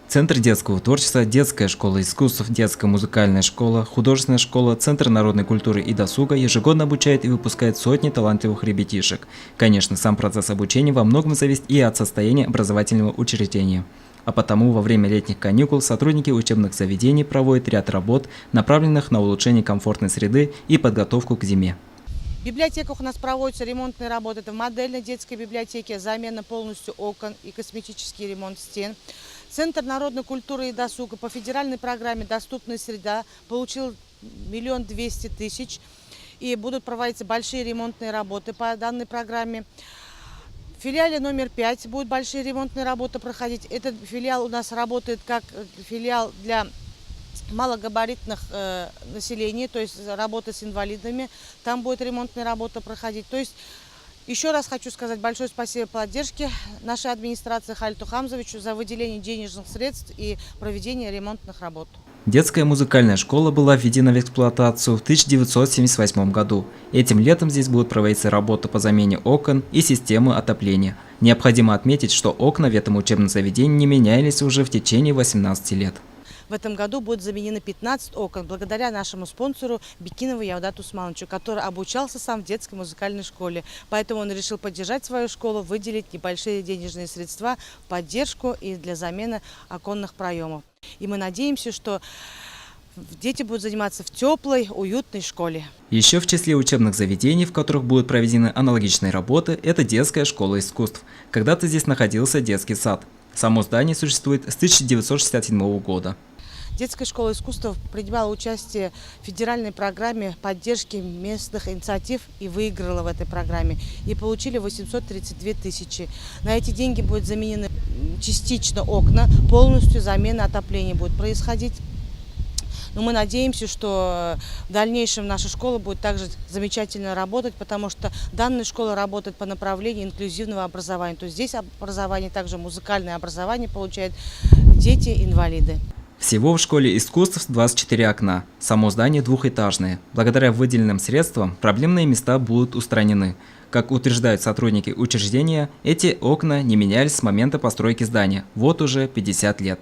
Центр детского творчества, детская школа искусств, детская музыкальная школа, художественная школа, Центр народной культуры и досуга ежегодно обучает и выпускает сотни талантливых ребятишек. Конечно, сам процесс обучения во многом зависит и от состояния образовательного учреждения. А потому во время летних каникул сотрудники учебных заведений проводят ряд работ, направленных на улучшение комфортной среды и подготовку к зиме. В библиотеках у нас проводятся ремонтные работы. Это в модельной детской библиотеке, замена полностью окон и косметический ремонт стен. Центр народной культуры и досуга по федеральной программе «Доступная среда» получил 1 200 000. И будут проводиться большие ремонтные работы по данной программе. В филиале номер 5 будут большие ремонтные работы проходить. Этот филиал у нас работает как филиал для малогабаритных населения, то есть работа с инвалидами. Там будет ремонтная работа проходить. То есть еще раз хочу сказать большое спасибо поддержке нашей администрации Халиту Хамзовичу за выделение денежных средств и проведение ремонтных работ. Детская музыкальная школа была введена в эксплуатацию в 1978 году. Этим летом здесь будут проводиться работы по замене окон и системы отопления. Необходимо отметить, что окна в этом учебном заведении не менялись уже в течение 18 лет. В этом году будет заменено 15 окон благодаря нашему спонсору Бекинову Явдату Усмановичу, который обучался сам в детской музыкальной школе. Поэтому он решил поддержать свою школу, выделить небольшие денежные средства в поддержку и для замены оконных проемов. И мы надеемся, что дети будут заниматься в теплой, уютной школе. Еще в числе учебных заведений, в которых будут проведены аналогичные работы, это детская школа искусств. Когда-то здесь находился детский сад. Само здание существует с 1967 года. Детская школа искусств принимала участие в федеральной программе поддержки местных инициатив и выиграла в этой программе. И получили 832 000. На эти деньги будут заменены частично окна, полностью замена отопления будет происходить. Но мы надеемся, что в дальнейшем наша школа будет также замечательно работать, потому что данная школа работает по направлению инклюзивного образования. То есть здесь образование, также музыкальное образование получают дети-инвалиды. Всего в школе искусств 24 окна. Само здание двухэтажное. Благодаря выделенным средствам проблемные места будут устранены. Как утверждают сотрудники учреждения, эти окна не менялись с момента постройки здания. Вот уже 50 лет.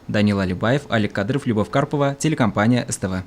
Данил Алибаев, Олег Кадыров, Любовь Карпова, телекомпания СТВ.